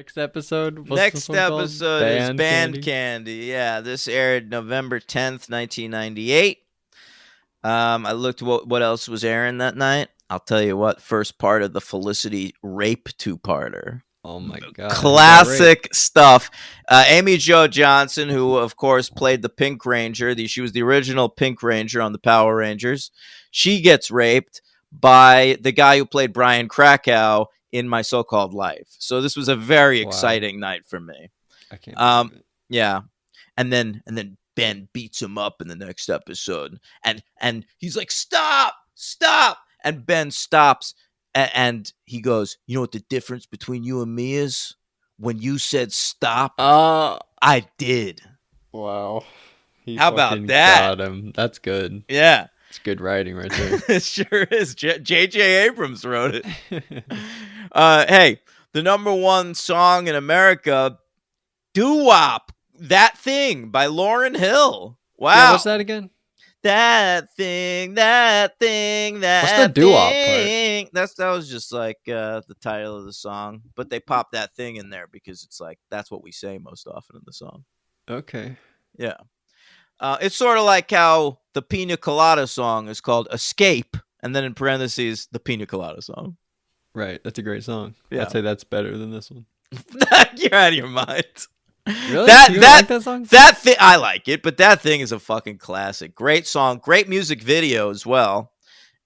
Next episode. What's this Next one called? episode is Band Candy. Yeah, this aired November 10th, 1998. I looked what else was airing that night. I'll tell you what. First part of the Felicity rape two-parter. Oh my god! Classic stuff. Amy Jo Johnson, who of course played the Pink Ranger. She was the original Pink Ranger on the Power Rangers. She gets raped by the guy who played Brian Krakow in My So-Called Life. So this was a very exciting night for me. I can't believe it. Yeah. And then Ben beats him up in the next episode. And he's like, stop. And Ben stops and he goes, you know what the difference between you and me is? When you said stop, I did. Wow. How about that? Got him. That's good. Yeah. It's good writing right there. It sure is. J.J. Abrams wrote it. Hey, the number one song in America, Doo-Wop, That Thing by Lauryn Hill. Wow. Yeah, what's that again? That thing. What's the doo-wop part? That was just like the title of the song. But they popped that thing in there because it's like, that's what we say most often in the song. Okay. Yeah. It's sort of like how the Pina Colada song is called Escape, and then in parentheses, the Pina Colada song. Right. That's a great song. Yeah. I'd say that's better than this one. You're out of your mind. Really? You like that song? That thing, I like it, but that thing is a fucking classic. Great song, great music video as well.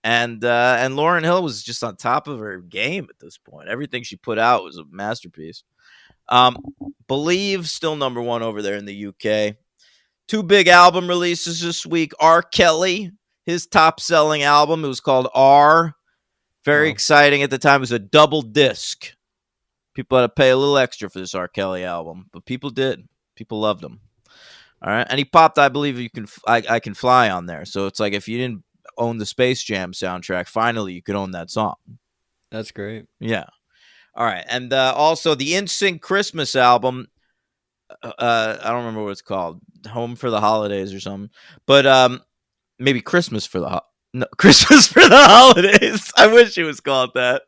And Lauryn Hill was just on top of her game at this point. Everything she put out was a masterpiece. Believe still number one over there in the UK. 2 big album releases this week. R. Kelly, his top-selling album, it was called R. Very exciting at the time. It was a double disc. People had to pay a little extra for this R. Kelly album, but people did. People loved him. All right, and he popped, I believe, I Can Fly on there. So it's like if you didn't own the Space Jam soundtrack, finally you could own that song. That's great. Yeah. All right, and also the NSYNC Christmas album. I don't remember what it's called. Home for the Holidays or something. But maybe Christmas for the Christmas for the Holidays. I wish it was called that.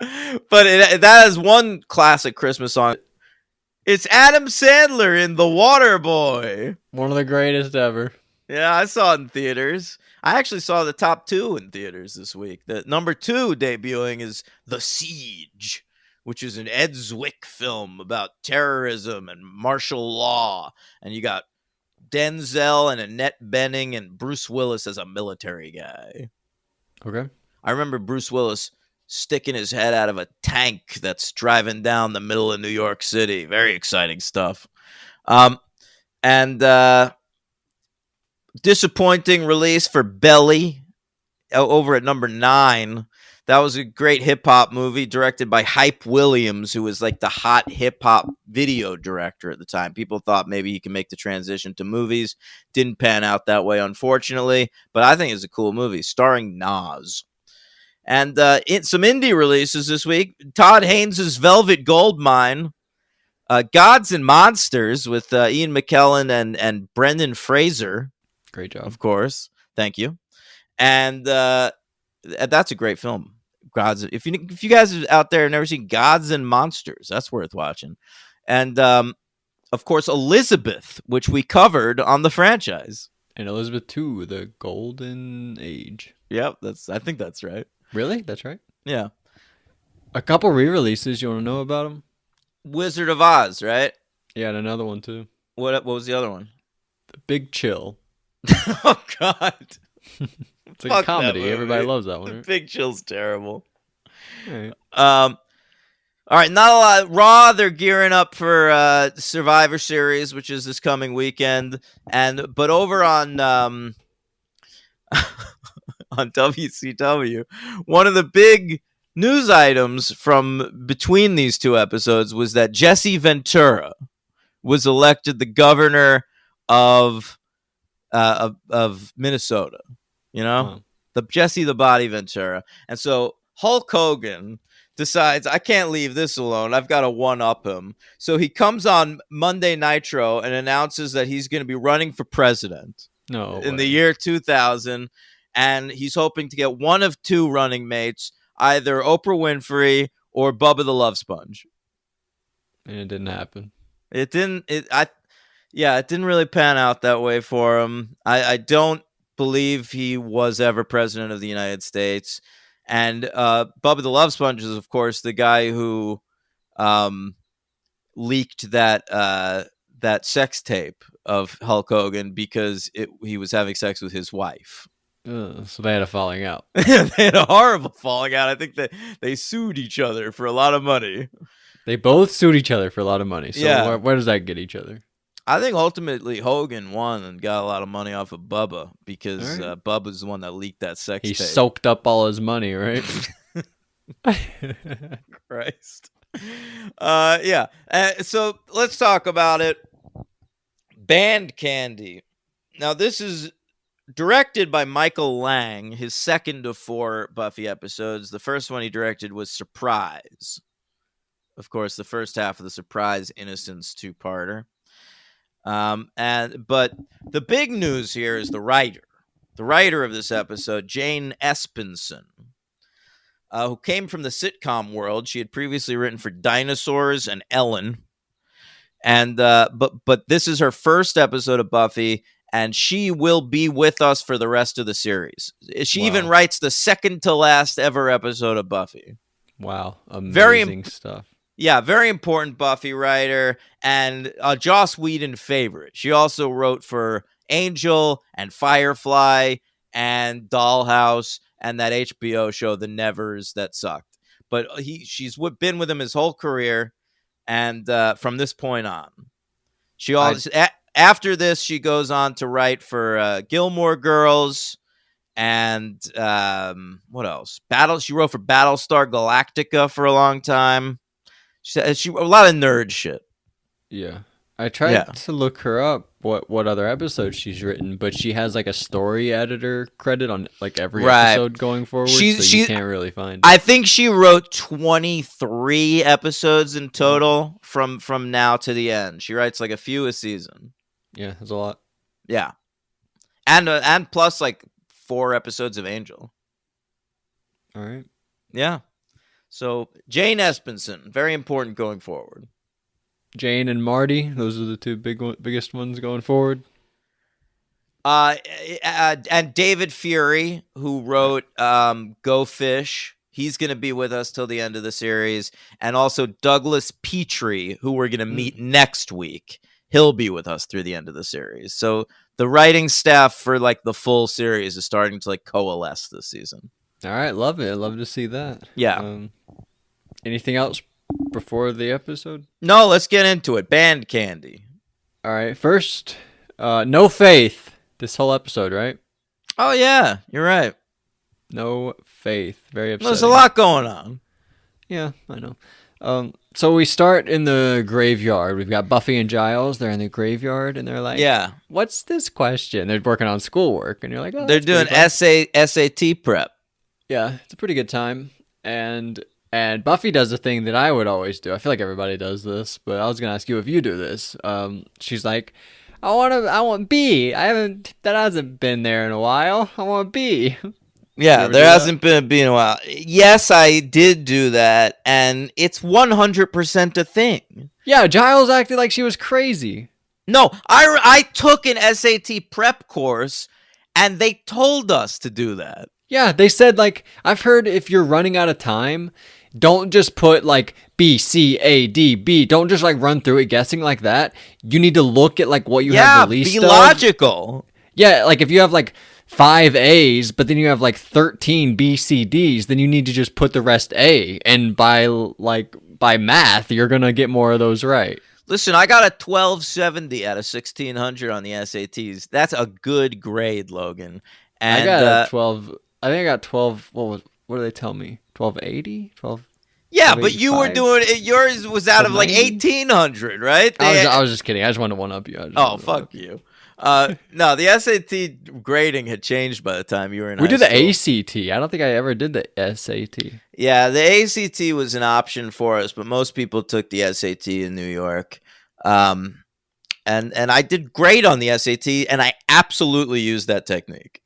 But that is one classic Christmas song. It's Adam Sandler in The Waterboy. One of the greatest ever. Yeah, I saw it in theaters. I actually saw the top 2 in theaters this week. The number 2 debuting is The Siege, which is an Ed Zwick film about terrorism and martial law. And you got Denzel and Annette Bening and Bruce Willis as a military guy. Okay. I remember Bruce Willis sticking his head out of a tank that's driving down the middle of New York City. Very exciting stuff. And disappointing release for Belly over at number 9. That was a great hip-hop movie directed by Hype Williams, who was like the hot hip-hop video director at the time. People thought maybe he could make the transition to movies. Didn't pan out that way, unfortunately. But I think it's a cool movie, starring Nas. And some indie releases this week. Todd Haynes' Velvet Goldmine. Gods and Monsters with Ian McKellen and Brendan Fraser. Great job. Of course. Thank you. And that's a great film. If you guys out there have never seen Gods and Monsters, that's worth watching. And of course, Elizabeth, which we covered on the franchise. And Elizabeth 2, the Golden Age. Yep, I think that's right. Really? That's right? Yeah. A couple re-releases. You want to know about them? Wizard of Oz, right? Yeah, and another one too. What was the other one? The Big Chill. Oh God. It's like a comedy. Everybody loves that one. Right? Big Chill's terrible. All right. All right, not a lot. Raw, they're gearing up for Survivor Series, which is this coming weekend. But over on on WCW, one of the big news items from between these 2 episodes was that Jesse Ventura was elected the governor of Minnesota. You know, the Jesse the Body Ventura. And so Hulk Hogan decides, I can't leave this alone. I've got to one-up him. So he comes on Monday Nitro and announces that he's going to be running for president in the year 2000. And he's hoping to get one of 2 running mates, either Oprah Winfrey or Bubba the Love Sponge. And it didn't happen. It didn't. It didn't really pan out that way for him. I don't believe he was ever president of the United States. And Bubba the Love Sponge is, of course, the guy who um, leaked that sex tape of Hulk Hogan because he was having sex with his wife. So they had a falling out. They had a horrible falling out. I think that they sued each other for a lot of money. They both sued each other for a lot of money. So Yeah. where does that get each other? I think ultimately Hogan won and got a lot of money off of Bubba because All right. Bubba's the one that leaked that sex He tape. soaked up all his money, right? Christ. Yeah. So let's talk about it. Band Candy. Now, this is directed by Michael Lang, his second of 4 Buffy episodes. The first one he directed was Surprise. Of course, the first half of the Surprise Innocence 2-parter. But the big news here is the writer of this episode, Jane Espenson, who came from the sitcom world. She had previously written for Dinosaurs and Ellen, and but this is her first episode of Buffy, and she will be with us for the rest of the series. She even writes the second to last ever episode of Buffy. Wow, amazing stuff. Yeah, very important Buffy writer and a Joss Whedon favorite. She also wrote for Angel and Firefly and Dollhouse and that HBO show, The Nevers, that sucked. But she's been with him his whole career, and from this point on, she always after this she goes on to write for Gilmore Girls and what else? She wrote for Battlestar Galactica for a long time. She a lot of nerd shit. Yeah. I tried to look her up what other episodes she's written, but she has like a story editor credit on like every episode going forward, so you can't really find it. I think she wrote 23 episodes in total from now to the end. She writes like a few a season. Yeah, that's a lot. Yeah. And plus like 4 episodes of Angel. All right. Yeah. So Jane Espenson, very important going forward. Jane and Marty, those are the two biggest ones going forward. And David Fury, who wrote Go Fish, he's going to be with us till the end of the series. And also Douglas Petrie, who we're going to meet next week. He'll be with us through the end of the series. So the writing staff for like the full series is starting to like coalesce this season. All right, love it. I'd love to see that. Yeah. Anything else before the episode? No, let's get into it. Band Candy. All right. First, no faith this whole episode, right? Oh, yeah. You're right. No faith. Very upsetting. There's a lot going on. Yeah, I know. So we start in the graveyard. We've got Buffy and Giles. They're in the graveyard, and they're like, yeah, what's this question? They're working on schoolwork, and you're like, oh, they're doing SAT prep. Yeah, it's a pretty good time. And Buffy does the thing that I would always do. I feel like everybody does this, but I was gonna ask you if you do this. She's like, I want B. That hasn't been there in a while. I want B. Yeah, there hasn't been a B in a while. Yes, I did do that, and it's 100% a thing. Yeah, Giles acted like she was crazy. No, I took an SAT prep course, and they told us to do that. Yeah, they said, like, I've heard if you're running out of time, don't just put, like, B, C, A, D, B. Don't just, like, run through it guessing like that. You need to look at, like, what you have the least of. Yeah, be logical. Yeah, like, if you have, like, 5 A's, but then you have, like, 13 B, C, D's, then you need to just put the rest A. And by math, you're going to get more of those right. Listen, I got a 1270 out of 1600 on the SATs. That's a good grade, Logan. And I got a 12... I think I got 12. What do they tell me? 1280? 12. Yeah, but you were doing it. Yours was out of like 1800, right? I was just kidding. I just wanted to one up you. Fuck you. No, the SAT grading had changed by the time you were in high school. We did the ACT. I don't think I ever did the SAT. Yeah, the ACT was an option for us, but most people took the SAT in New York. And I did great on the SAT, and I absolutely used that technique.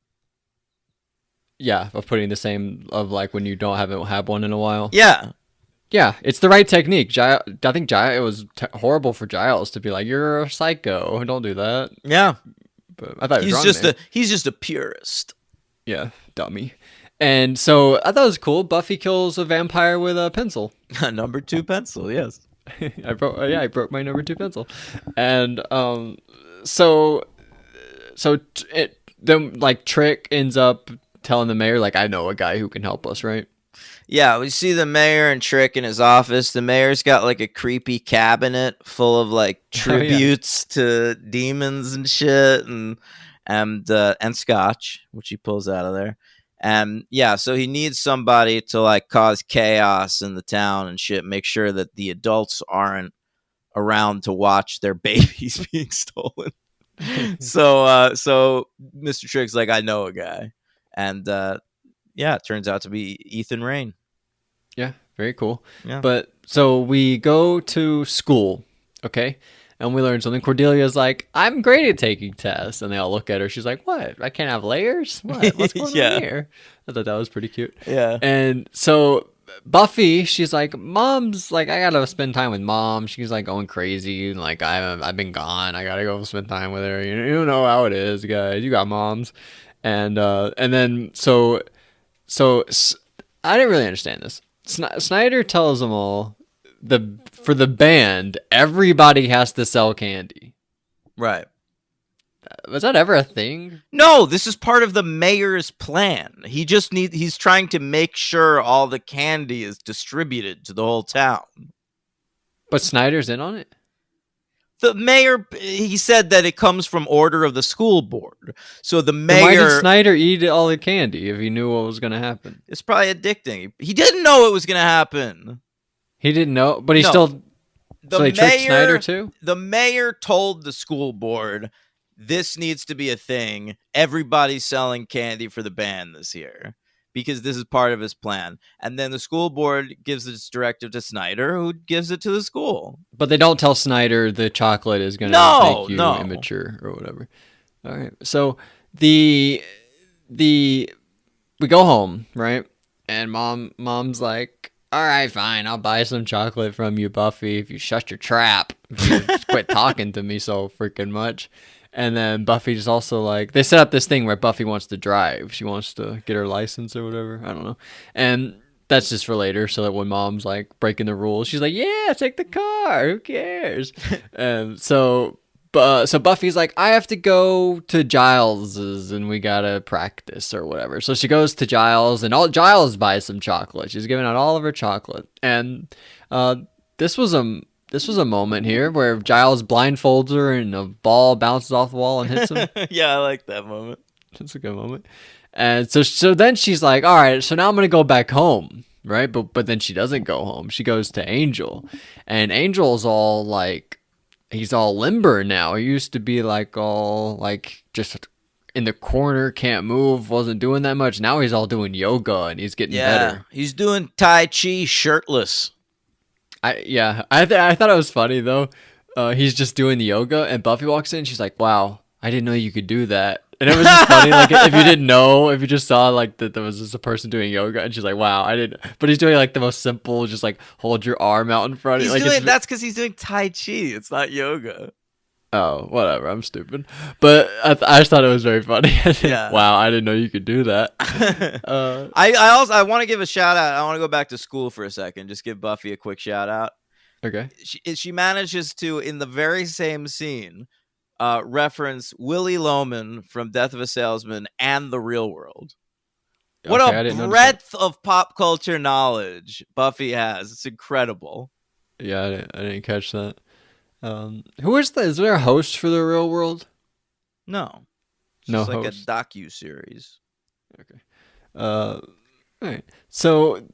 Yeah, of putting the same of like when you don't have one in a while. Yeah. Yeah, it's the right technique. I think Giles, it was horrible for Giles to be like, "You're a psycho. Don't do that." Yeah, But I thought he was wrong there. he's just a purist. Yeah, dummy. And so I thought it was cool. Buffy kills a vampire with a pencil. Number 2 pencil, yes. I broke my number 2 pencil, and so then like Trick ends up telling the mayor like, I know a guy who can help us, right? Yeah, we see the mayor and Trick in his office. The mayor's got like a creepy cabinet full of like tributes to demons and shit, and scotch, which he pulls out of there. And yeah, so he needs somebody to like cause chaos in the town and shit, make sure that the adults aren't around to watch their babies being stolen. So Mr. Trick's like, I know a guy. And yeah, it turns out to be Ethan Rayne. Yeah, very cool. Yeah. But so we go to school, okay? And we learn something. Cordelia's like, I'm great at taking tests. And they all look at her. She's like, what? I can't have layers? What? What's going on here? I thought that was pretty cute. Yeah. And so Buffy, she's like, Mom's like, I gotta spend time with Mom. She's like going crazy. Like, I've been gone. I gotta go spend time with her. You know how it is, guys. You got moms. And then so I didn't really understand this. Snyder tells them all for the band, everybody has to sell candy. Right. Was that ever a thing? No, this is part of the mayor's plan. He's trying to make sure all the candy is distributed to the whole town. But Snyder's in on it? The mayor, he said that it comes from order of the school board. So the mayor... Then why did Snyder eat all the candy if he knew what was going to happen? It's probably addicting. He didn't know it was going to happen. He didn't know, but he still... So they tricked Snyder too? The mayor told the school board, this needs to be a thing. Everybody's selling candy for the band this year. Because this is part of his plan. And then the school board gives this directive to Snyder, who gives it to the school. But they don't tell Snyder the chocolate is going to make you immature or whatever. All right. So we go home, right? And mom's like, all right, fine. I'll buy some chocolate from you, Buffy, if you shut your trap. If you just quit talking to me so freaking much. And then Buffy's also like, they set up this thing where Buffy wants to drive. She wants to get her license or whatever. I don't know. And that's just for later, so that when Mom's like breaking the rules, she's like, yeah, take the car. Who cares? And so Buffy's like, I have to go to Giles's and we gotta practice or whatever. So she goes to Giles and Giles buys some chocolate. She's giving out all of her chocolate. And this was a moment here where Giles blindfolds her and a ball bounces off the wall and hits him. Yeah, I like that moment. That's a good moment. And so then she's like, all right, so now I'm going to go back home, right? But then she doesn't go home. She goes to Angel. And Angel's all like, he's all limber now. He used to be like all like just in the corner, can't move, wasn't doing that much. Now he's all doing yoga and he's getting better. He's doing Tai Chi shirtless. I thought it was funny though. He's just doing the yoga, and Buffy walks in. She's like, "Wow, I didn't know you could do that." And it was just funny, like if you didn't know, if you just saw like that there was just a person doing yoga, and she's like, "Wow, I didn't." But he's doing like the most simple, just like hold your arm out in front. That's because he's doing Tai Chi. It's not yoga. Oh, whatever. I'm stupid, but I just thought it was very funny. Yeah. Wow, I didn't know you could do that. I want to give a shout out. I want to go back to school for a second. Just give Buffy a quick shout out. Okay. She manages to, in the very same scene, reference Willie Loman from Death of a Salesman and The Real World. What a breadth of pop culture knowledge Buffy has. It's incredible. Yeah, I didn't catch that. Who is is there a host for The Real World? No. It's no just like host. a docu-series. Okay. All right. So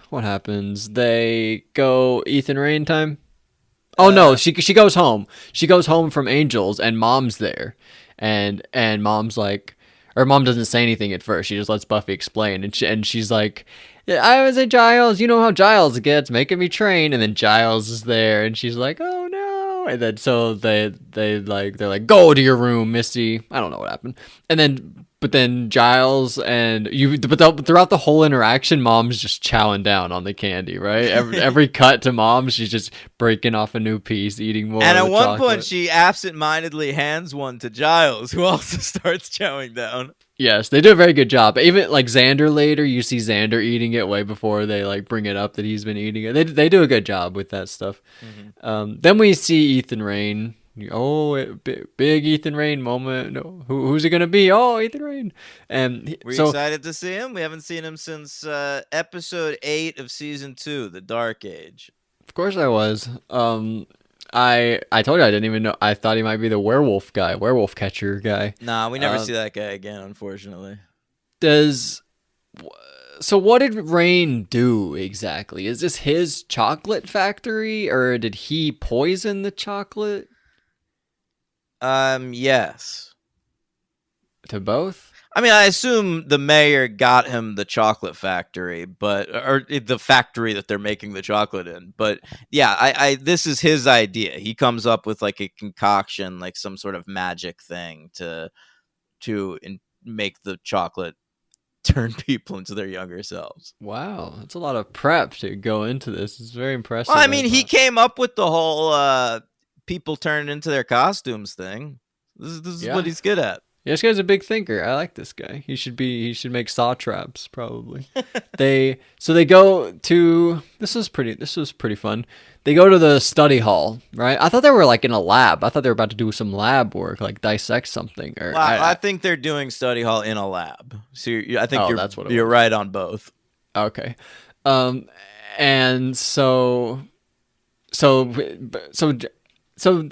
what happens? They go Ethan Rain time? Oh no, she goes home. She goes home from Angel's and Mom's there. And Mom's like, or Mom doesn't say anything at first. She just lets Buffy explain and she's like, I was Giles. You know how Giles gets, making me train. And then Giles is there, and she's like, "Oh no!" no. And then so they're like, go to your room, Misty. I don't know what happened. And then but then Giles throughout the whole interaction, Mom's just chowing down on the candy, right? Every cut to Mom, she's just breaking off a new piece, eating more. And of at the one chocolate. point, she absentmindedly hands one to Giles, who also starts chowing down. Yes, they do a very good job. Even like Xander later, you see Xander eating it way before they like bring it up that he's been eating it. They do a good job with that stuff. Then we see Ethan Rain. Oh, big Ethan Rain moment. No, who's it gonna be? Oh, Ethan Rain. And Were you excited to see him? We haven't seen him since episode 8 of season 2, The Dark Age. Of course I was. I told you I didn't even know. I thought he might be the werewolf catcher guy. Nah, we never see that guy again, unfortunately. So what did Rain do exactly? Is this his chocolate factory, or did he poison the chocolate? Yes. To both? I mean, I assume the mayor got him the chocolate factory, or the factory that they're making the chocolate in. But yeah, this is his idea. He comes up with like a concoction, like some sort of magic thing to make the chocolate turn people into their younger selves. Wow, that's a lot of prep to go into this. It's very impressive. Well, I mean, he came up with the whole people turning into their costumes thing. This is what he's good at. Yeah, this guy's a big thinker. I like this guy. He should make saw traps probably. They go to this was pretty fun. They go to the study hall, right? I thought they were like in a lab. I thought they were about to do some lab work, like dissect something. Or I think they're doing study hall in a lab. So I think that's what you're right on both. Okay, and so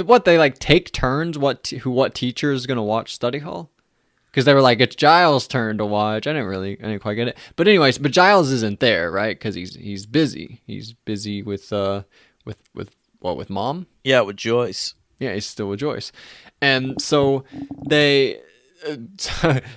what, they like take turns what teacher is gonna watch study hall, because they were like, it's Giles' turn to watch. I didn't quite get it, but anyways, but Giles isn't there, right? Because he's busy with Mom. Yeah, with Joyce. Yeah, he's still with Joyce, and so they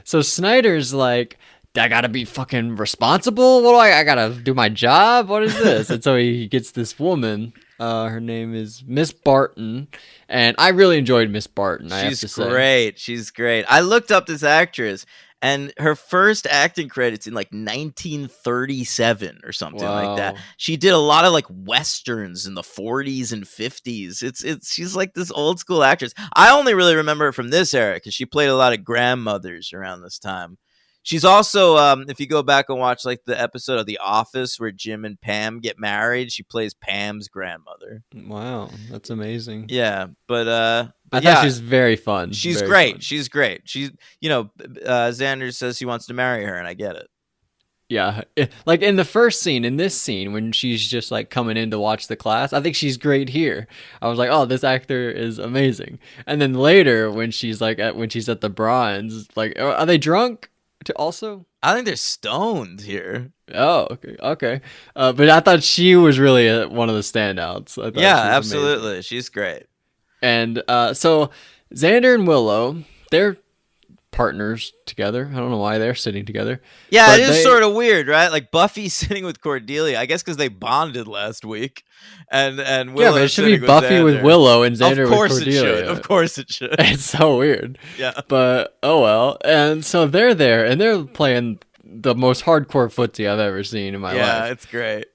so Snyder's like, I gotta be fucking responsible. What do I gotta do my job? What is this? And so he gets this woman. Her name is Miss Barton, and I really enjoyed Miss Barton. She's great. She's great. I looked up this actress, and her first acting credits in like 1937 or something like that. She did a lot of like westerns in the 40s and 50s. She's like this old school actress. I only really remember her from this era because she played a lot of grandmothers around this time. She's also, if you go back and watch like the episode of The Office where Jim and Pam get married, she plays Pam's grandmother. Wow, that's amazing. Yeah, but I thought she's very fun. She's great. Fun. She's great. She's, Xander says he wants to marry her, and I get it. Yeah, like in this scene when she's just like coming in to watch the class, I think she's great here. I was like, oh, this actor is amazing. And then later when she's at the Bronze, like, are they drunk? Also, I think they're stoned here. Oh, okay. But I thought she was really one of the standouts. Yeah, absolutely. Amazing. She's great. And so Xander and Willow, they're partners together. I don't know why they're sitting together. Yeah, it is sort of weird, right? Like Buffy's sitting with Cordelia, I guess because they bonded last week, and Willow. Yeah, but it should be Buffy with Willow and Xander with Cordelia. Of course it should. It's so weird. Yeah, but oh well. And so they're there, and they're playing the most hardcore footsie I've ever seen in my life. Yeah, it's great.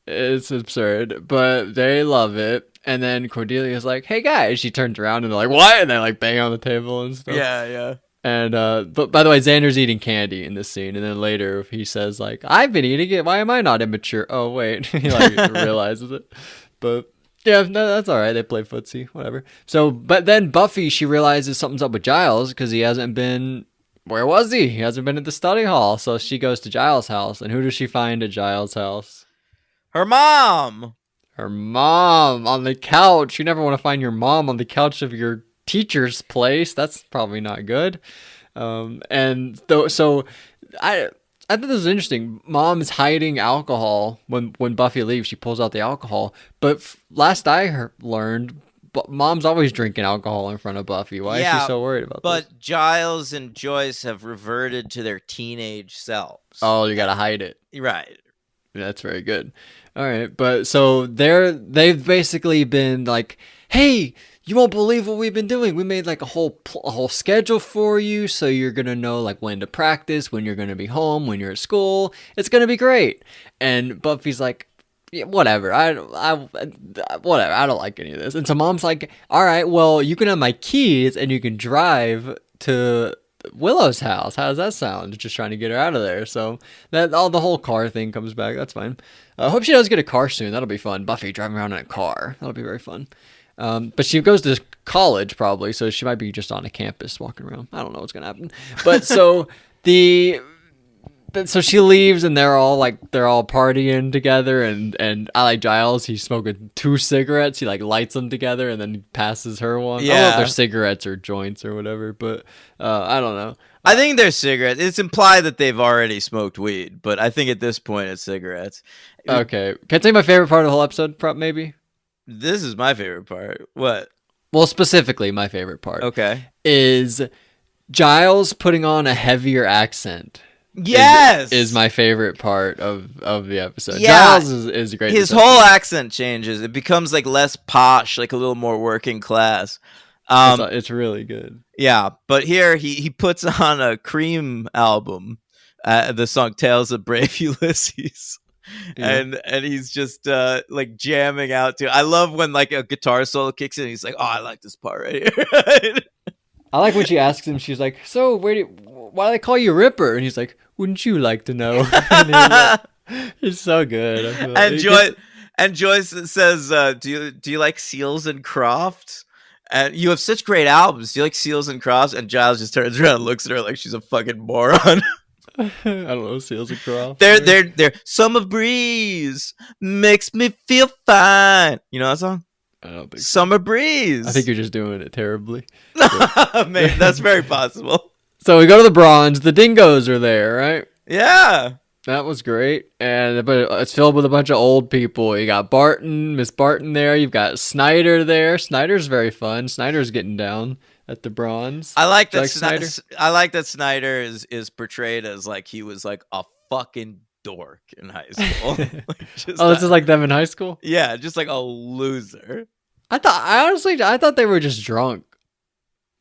It's absurd, but they love it. And then Cordelia's like, "Hey guys!" She turns around and they're like, "What?" And they like bang on the table and stuff. Yeah. And but by the way, Xander's eating candy in this scene, and then later he says like, "I've been eating it. Why am I not immature?" Oh wait, he like realizes it. But yeah, no, that's all right. They play footsie, whatever. So, but then Buffy, she realizes something's up with Giles because he hasn't been. Where was he? He hasn't been at the study hall. So she goes to Giles' house, and who does she find at Giles' house? Her mom. Her mom on the couch. You never want to find your mom on the couch of your teacher's place. That's probably not good. So I thought this was interesting. Mom's hiding alcohol when Buffy leaves. She pulls out the alcohol, but last I learned, Mom's always drinking alcohol in front of Buffy. Why is she so worried about this? But Giles and Joyce have reverted to their teenage selves. Oh, you gotta hide it. Right. That's very good. All right, but so they've basically been like hey, you won't believe what we've been doing. We made like a whole schedule for you, so you're gonna know like when to practice, when you're gonna be home, when you're at school. It's gonna be great. And Buffy's like, yeah, whatever. Whatever. I don't like any of this. And so Mom's like, all right, well, you can have my keys and you can drive to Willow's house. How does that sound? Just trying to get her out of there. So that all the whole car thing comes back. That's fine. I hope she does get a car soon. That'll be fun. Buffy driving around in a car. That'll be very fun. But she goes to college probably, so she might be just on a campus walking around. I don't know what's gonna happen. But so so she leaves and they're all partying together, and I like Giles. He's smoking 2 cigarettes. He like lights them together and then passes her one. Yeah. I don't know if they're cigarettes or joints or whatever, but I don't know. I think they're cigarettes. It's implied that they've already smoked weed, but I think at this point it's cigarettes. Okay, can I tell you my favorite part of the whole episode? Maybe. This is my favorite part. What? Well, specifically, my favorite part. Okay. Is Giles putting on a heavier accent. Yes, is my favorite part of the episode. Yeah. Giles is great. His whole accent changes. It becomes like less posh, like a little more working class. It's really good. Yeah, but here he puts on a Cream album, the song "Tales of Brave Ulysses." Yeah. And he's just like jamming out to. I love when like a guitar solo kicks in. He's like, "Oh, I like this part right here." I like when she asks him. She's like, "So why do they call you Ripper?" And he's like, "Wouldn't you like to know?" It's so good. And Joyce says, "Do you like Seals and Crofts? And you have such great albums. Do you like Seals and Crofts?" And Giles just turns around and looks at her like she's a fucking moron. I don't know, Seals and Crofts. They're Summer Breeze makes me feel fine. You know that song? I don't think Summer Breeze. I think you're just doing it terribly. Man, that's very possible. So we go to the Bronze. The dingoes are there, right? Yeah. That was great. But it's filled with a bunch of old people. You got Miss Barton there. You've got Snyder there. Snyder's very fun. Snyder's getting down at the Bronze. I like that like Snyder. I like that Snyder is portrayed as like he was like a fucking dork in high school. This is like them in high school? Yeah, just like a loser. I thought they were just drunk.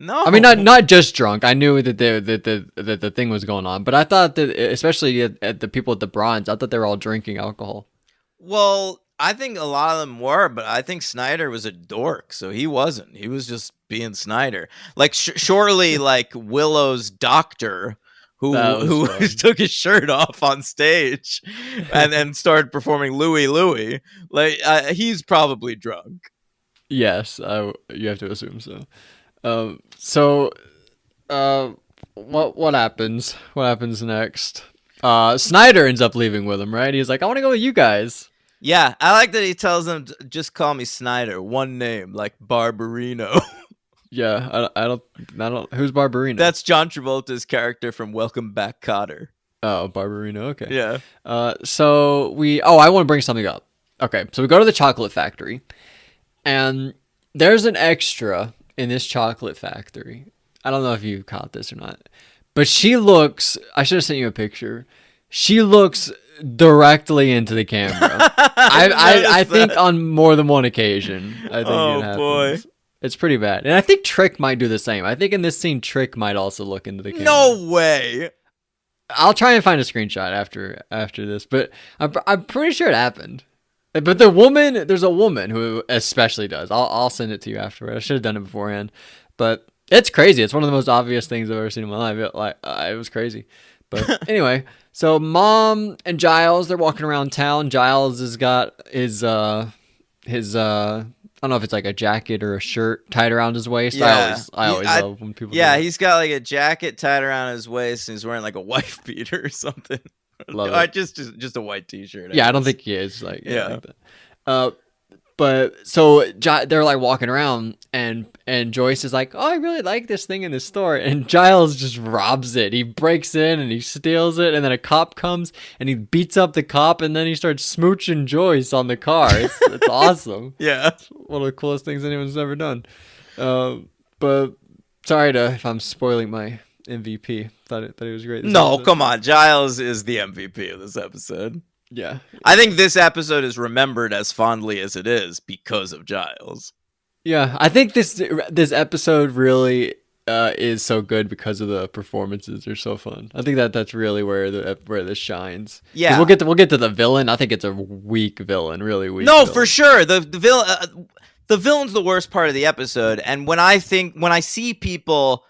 No, I mean, not just drunk. I knew that the thing was going on, but I thought that, especially at the people at the Bronze, I thought they were all drinking alcohol. Well, I think a lot of them were, but I think Snyder was a dork, so he wasn't. He was just being Snyder. Like shortly, like Willow's doctor, who took his shirt off on stage and started performing Louie Louie. Like he's probably drunk. Yes, you have to assume so. What happens? What happens next? Snyder ends up leaving with him, right? He's like, I want to go with you guys. Yeah, I like that he tells them, just call me Snyder, one name, like Barbarino. Yeah, I don't. Who's Barbarino? That's John Travolta's character from Welcome Back, Kotter. Oh, Barbarino. Okay. Yeah. I want to bring something up. Okay, so we go to the chocolate factory, and there's an extra in this chocolate factory. I don't know if you caught this or not, but she looks. I should have sent you a picture. She looks directly into the camera. I think on more than one occasion. I think it happens. Boy. It's pretty bad. And I think Trick might do the same. I think in this scene, Trick might also look into the camera. No way. I'll try and find a screenshot after this, but I'm pretty sure it happened. But there's a woman who especially does. I'll send it to you afterward. I should have done it beforehand. But it's crazy. It's one of the most obvious things I've ever seen in my life. It was crazy. But anyway, so Mom and Giles, they're walking around town. Giles has got his I don't know if it's like a jacket or a shirt tied around his waist. Yeah. I always love when people do Yeah, that. he's got like a jacket tied around his waist and he's wearing like a wife beater or something. Love it. Just a white t-shirt. I don't think he is like yeah. like that. But so they're like walking around and Joyce is like, oh, I really like this thing in the store. And Giles just robs it. He breaks in and he steals it. And then a cop comes and he beats up the cop. And then he starts smooching Joyce on the car. It's awesome. Yeah. It's one of the coolest things anyone's ever done. But sorry if I'm spoiling my MVP. Thought he was great. No, come on. Giles is the MVP of this episode. Yeah. I think this episode is remembered as fondly as it is because of Giles. Yeah, I think this episode really is so good because of the performances. They're so fun. I think that's really where this shines. Because Yeah. we'll get to the villain. I think it's a weak villain, really weak No, for villain. sure. The villain's the worst part of the episode. And when I see people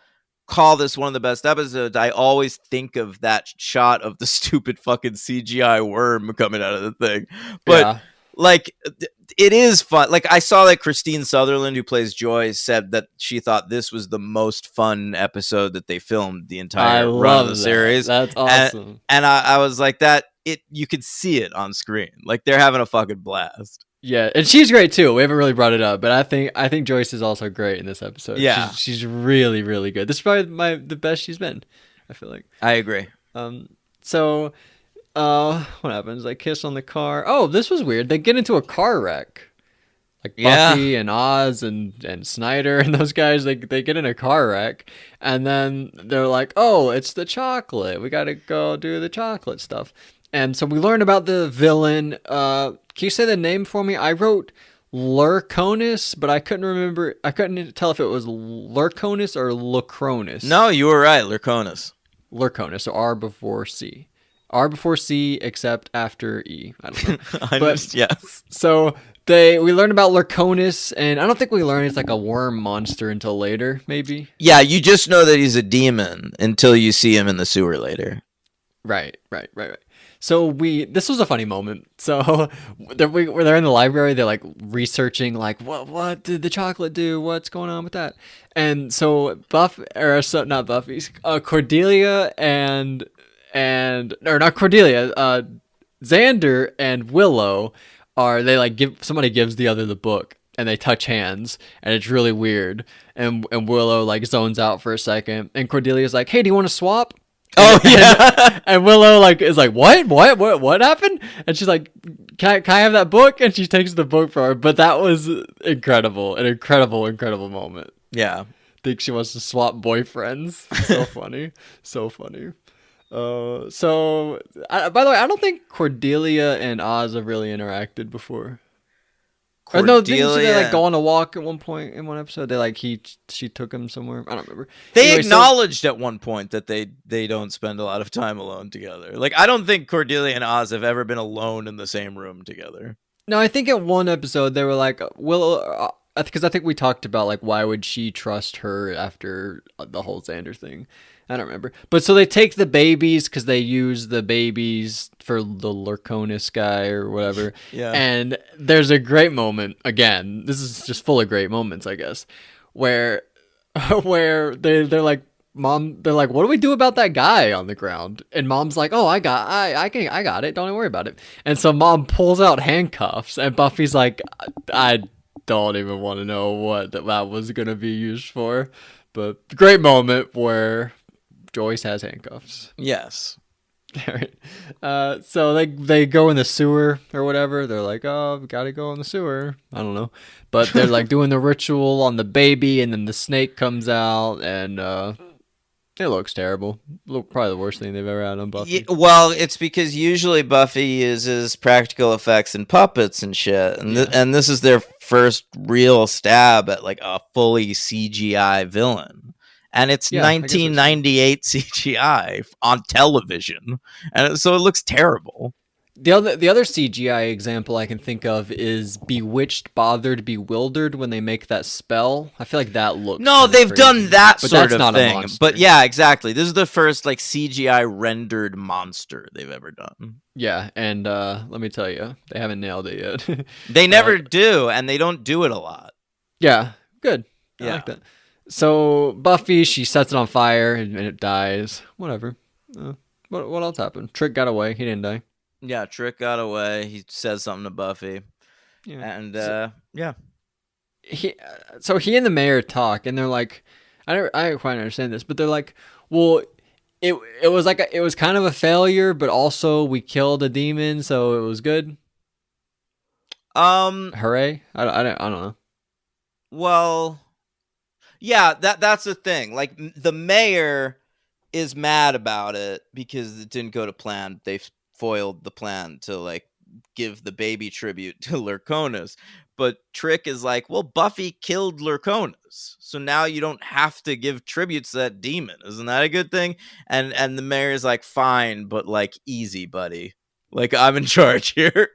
call this one of the best episodes, I always think of that shot of the stupid fucking CGI worm coming out of the thing. But Yeah, like it is fun. Like I saw that Christine Sutherland, who plays Joy, said that she thought this was the most fun episode that they filmed the I entire run of the love that. series. That's And awesome. I was like that it you could see it on screen. Like they're having a fucking blast. Yeah, and she's great too. We haven't really brought it up, but I think Joyce is also great in this episode. Yeah, She's really really good. This is probably the best she's been. I feel like. I agree. Um. So, what happens? They kiss on the car. Oh, this was weird. They get into a car wreck. Like Yeah. Buffy and Oz and Snyder and those guys, they get in a car wreck, and then they're like, "Oh, it's the chocolate. We got to go do the chocolate stuff." And so we learn about the villain. Can you say the name for me? I wrote Lurconus, but I couldn't remember. I couldn't tell if it was Lurconus or Lucronus. No, you were right, Lurconus. Lurconus, so R before C. R before C, except after E. I don't know. But Yes. so we learn about Lurconus, and I don't think we learn it's like a worm monster until later, maybe. Yeah, you just know that he's a demon until you see him in the sewer later. Right. So this was a funny moment. So they're in the library. They're like researching, like what did the chocolate do? What's going on with that? And so not Buffy, Cordelia or not Cordelia, Xander and Willow they like somebody gives the other the book and they touch hands and it's really weird and Willow like zones out for a second and Cordelia's like, hey, do you want to swap? Oh And, yeah. and Willow like is like, what happened? And she's like, can I have that book? And she takes the book from her. But that was incredible, an incredible moment. Yeah. Think she wants to swap boyfriends. So funny, so funny. By the way, I don't think Cordelia and Oz have really interacted before. Or no, didn't she they like go Cordelia. on a walk at one point in one episode? They like she took him somewhere. I don't remember. They Anyway, so acknowledged at one point that they don't spend a lot of time alone together. Like I don't think Cordelia and Oz have ever been alone in the same room together. no, I think in one episode they were like, well, because I think we talked about like why would she trust her after the whole Xander thing. I don't remember. But so they take the babies because they use the babies for the Lurconus guy or whatever. Yeah. And there's a great moment, again, this is just full of great moments, I guess, where where they're like, Mom, they're like, what do we do about that guy on the ground? And Mom's like, oh, I got it. Don't worry about it. And so Mom pulls out handcuffs, and Buffy's like, I don't even want to know what that was gonna be used for. But great moment where Joyce has handcuffs. Yes. Alright. So they go in the sewer or whatever. They're like, oh, we gotta go in the sewer. I don't know. But they're like doing the ritual on the baby, and then the snake comes out, and it looks terrible. Probably the worst thing they've ever had on Buffy. Yeah, well, it's because usually Buffy uses practical effects and puppets and shit, and and this is their first real stab at like a fully CGI villain, and it's Yeah, I guess that's true. 1998 CGI on television, and so it looks terrible. The other CGI example I can think of is Bewitched, Bothered, Bewildered when they make that spell. I feel like that looks No, kinda they've crazy. done that But sort that's of not a thing, monster. but yeah, exactly. This is the first like CGI rendered monster they've ever done. Yeah, and let me tell you, they haven't nailed it yet. They never do, and they don't do it a lot. Yeah, good. I Yeah. like that. So Buffy, she sets it on fire and it dies. Whatever. What else happened? Trick got away. He didn't die. Yeah, Trick got away. He says something to Buffy, Yeah. and yeah, He and the mayor talk, and they're like, I don't quite understand this, but they're like, well, it was like it was kind of a failure, but also we killed a demon, so it was good. Hooray! I don't know. well, yeah, that's the thing. Like the mayor is mad about it because it didn't go to plan. They foiled the plan to like give the baby tribute to Lurconus. but Trick is like, well, Buffy killed Lurkonis, so now you don't have to give tributes to that demon. Isn't that a good thing? And the mayor is like, fine, but like, easy, buddy. Like, I'm in charge here.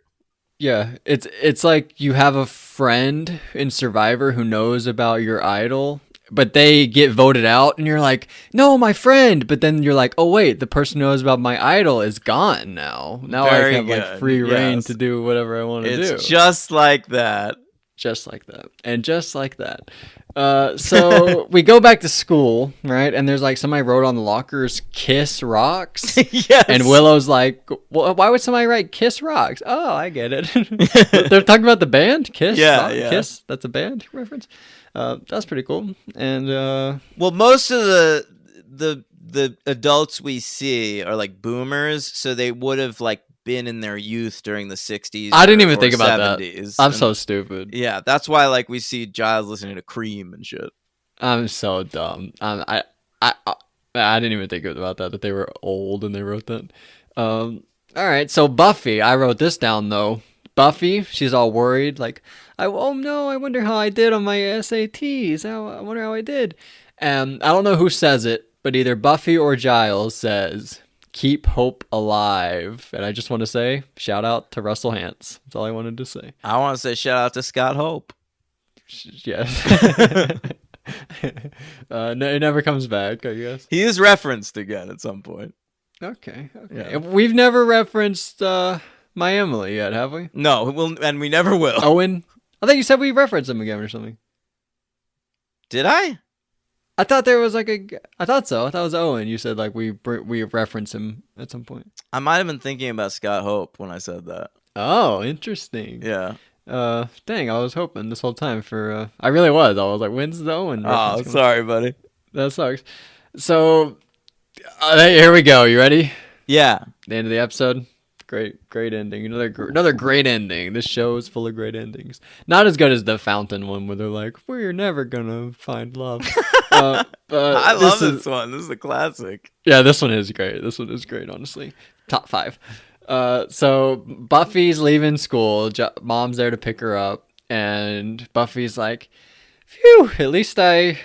Yeah, it's like you have a friend in Survivor who knows about your idol, but they get voted out, and you're like, no, my friend. But then you're like, oh wait, the person who knows about my idol is gone now. Now I Very have like good. free reign Yes. to do whatever I want to do. It's just like that. Just like that. And just like that. So we go back to school, right? And there's like somebody wrote on the lockers, Kiss Rocks. Yes. And Willow's like, well, why would somebody write Kiss Rocks? Oh, I get it. They're talking about the band, Kiss. Yeah, Rock, yeah. Kiss. That's a band reference. That's pretty cool. And Well, most of the adults we see are like boomers, so they would have like been in their youth during the 60s. I didn't even or think about that. 70s. I'm And so stupid. yeah, that's why like we see Giles listening to Cream and shit. I'm so dumb. I didn't even think about that they were old and they wrote that. All right, so Buffy, I wrote this down though. Buffy, she's all worried, like, oh no, I wonder how I did on my SATs. I wonder how I did. And I don't know who says it, but either Buffy or Giles says, "Keep hope alive." And I just want to say, shout out to Russell Hantz. That's all I wanted to say. I want to say shout out to Scott Hope. Yes. No, it never comes back, I guess. He is referenced again at some point. Okay. Yeah. We've never referenced my Emily yet, have we? No, and we never will. Owen? I think you said we referenced him again or something. Did I? I thought there was like I thought so. I thought it was Owen. You said like we reference him at some point. I might have been thinking about Scott Hope when I said that. Oh, interesting. Yeah. Dang, I was hoping this whole time for I really was. I was like, when's the Owen Oh, reference coming? sorry, buddy. That sucks. So here we go. You ready? Yeah. The end of the episode. Great ending. Another great ending. This show is full of great endings. Not as good as the Fountain one where they're like, we're never gonna find love. But I love this one. This is a classic. Yeah, this one is great. This one is great, honestly. Top 5. So Buffy's leaving school. Mom's there to pick her up, and Buffy's like, "Phew! At least I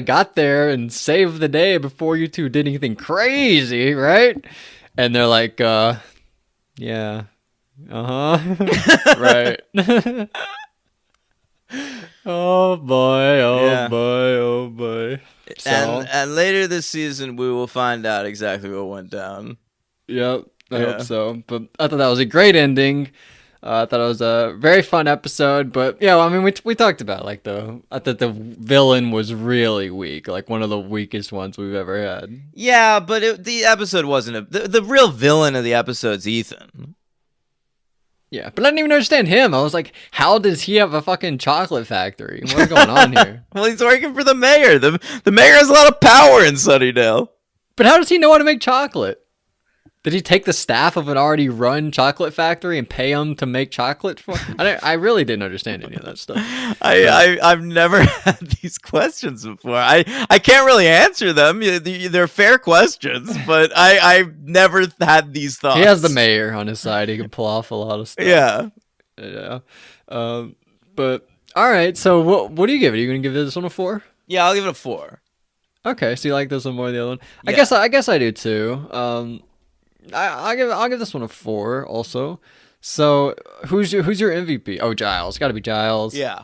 got there and saved the day before you two did anything crazy, right?" And they're like, "Yeah, right." Oh boy! Yeah. Oh boy! So, And later this season, we will find out exactly what went down. Yep. I Yeah. hope so. But I thought that was a great ending. I thought it was a very fun episode. But yeah, I mean, we talked about it, like I thought the villain was really weak, like one of the weakest ones we've ever had. Yeah, but the episode wasn't the real villain of the episode's Ethan. Yeah, but I didn't even understand him. I was like, how does he have a fucking chocolate factory? What's going on here? Well, he's working for the mayor. The mayor has a lot of power in Sunnydale. But how does he know how to make chocolate? Did he take the staff of an already run chocolate factory and pay them to make chocolate for? I really didn't understand any of that stuff. I've never had these questions before. I can't really answer them. They're fair questions, but I've never had these thoughts. He has the mayor on his side. He can pull off a lot of stuff. Yeah. Yeah. But all right. So what do you give it? Are you gonna give this one a 4? Yeah, I'll give it a 4. Okay. So you like this one more than the other one? Yeah. I guess I do too. I'll give this one a 4 also. So who's your MVP? Oh, Giles. Got to be Giles. Yeah.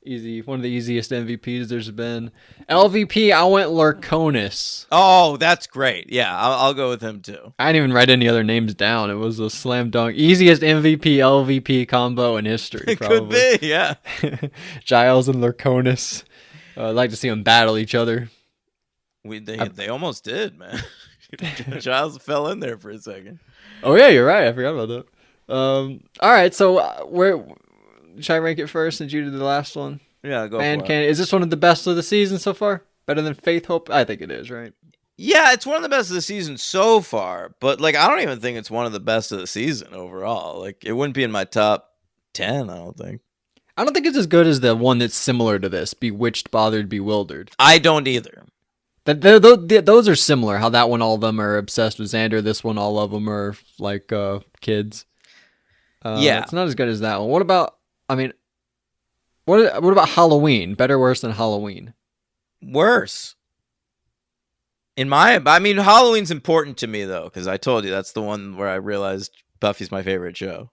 Easy. One of the easiest MVPs there's been. LVP, I went Lurkonis. Oh, that's great. Yeah, I'll go with him too. I didn't even write any other names down. It was a slam dunk. Easiest MVP LVP combo in history. It Probably. could be. Yeah. Giles and Lurkonis. I'd like to see them battle each other. They almost did, man. Giles fell in there for a second. Oh yeah, you're right. I forgot about that. All right, so where should I rank it first since you did the last one? Yeah, go Man for it. Candy. Is this one of the best of the season so far? Better than Faith Hope? I think it is, right? Yeah, it's one of the best of the season so far, but like I don't even think it's one of the best of the season overall. Like it wouldn't be in my top 10, I don't think. I don't think it's as good as the one that's similar to this, Bewitched, Bothered, Bewildered. I don't either. Those are similar. How that one, all of them are obsessed with Xander. This one, all of them are like kids. Yeah. It's not as good as that one. What about? I mean, What about Halloween? Better, worse than Halloween? Worse. I mean, Halloween's important to me though, because I told you that's the one where I realized Buffy's my favorite show.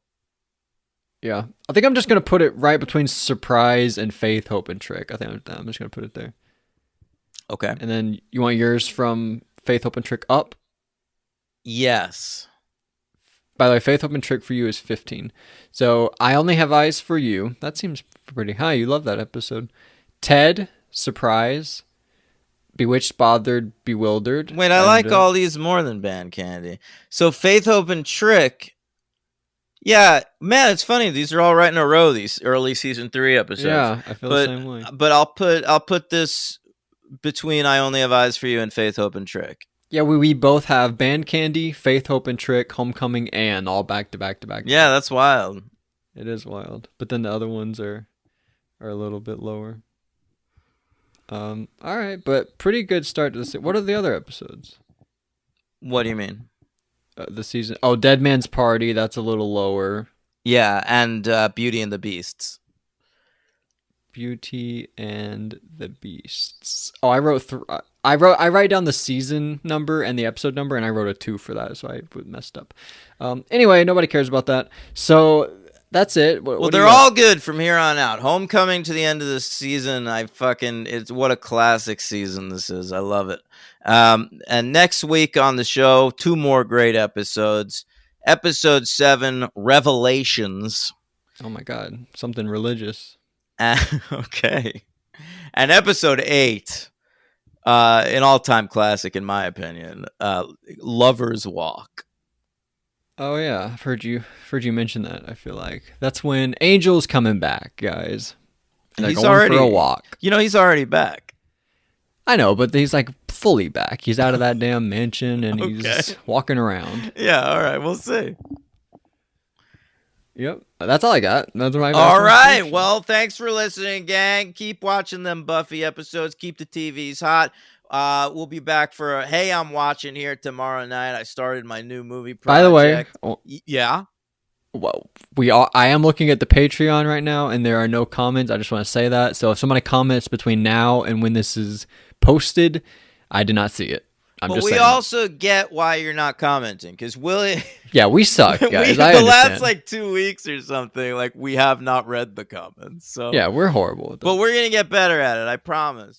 Yeah, I think I'm just gonna put it right between Surprise and Faith, Hope, and Trick. I think I'm just gonna put it there. Okay. And then you want yours from Faith, Hope, and Trick up. Yes. By the way, Faith, Hope, and Trick for you is 15. So I Only Have Eyes for You. That seems pretty high. You love that episode. Ted, Surprise, Bewitched, Bothered, Bewildered. Wait, I like all these more than Band Candy. So Faith, Hope, and Trick. Yeah, man, it's funny. These are all right in a row. These early season 3 episodes. Yeah, I feel the same way. But I'll put this between I Only Have Eyes for You and Faith, Hope, and Trick. Yeah, we both have Band Candy, Faith, Hope, and Trick, Homecoming, and all back to back to back. Yeah, that's wild. It is wild. But then the other ones are a little bit lower. All right, but pretty good start to this. What are the other episodes? What do you mean? The season. Oh, Dead Man's Party. That's a little lower. Yeah, and Beauty and the Beasts. Beauty and the Beasts. Oh, I write down the season number and the episode number, and I wrote a 2 for that, so I messed up. Anyway, nobody cares about that. So that's it. Well, they're all good from here on out. Homecoming to the end of the season. It's what a classic season this is. I love it. And next week on the show, 2 more great episodes. Episode 7, Revelations. Oh my God, something religious. Okay. And episode 8, an all-time classic in my opinion, Lover's Walk. Oh yeah, I've heard you mention that. I feel like that's when Angel's coming back, guys. And He's going already for a walk. You know, he's already back. I know, but he's like fully back. He's out of that damn mansion and Okay. he's walking around. Yeah, all right, we'll see. Yep, that's all I got. That's my. All right, well, thanks for listening, gang. Keep watching them Buffy episodes. Keep the TVs hot. We'll be back for Hey, I'm Watching here tomorrow night. I started my new movie project. By the way, yeah. Well, I am looking at the Patreon right now, and there are no comments. I just want to say that. So if somebody comments between now and when this is posted, I did not see it. But we also get why you're not commenting, because Willie. Yeah, we suck, guys. The last like 2 weeks or something, like we have not read the comments. So yeah, we're horrible. But we're gonna get better at it. I promise.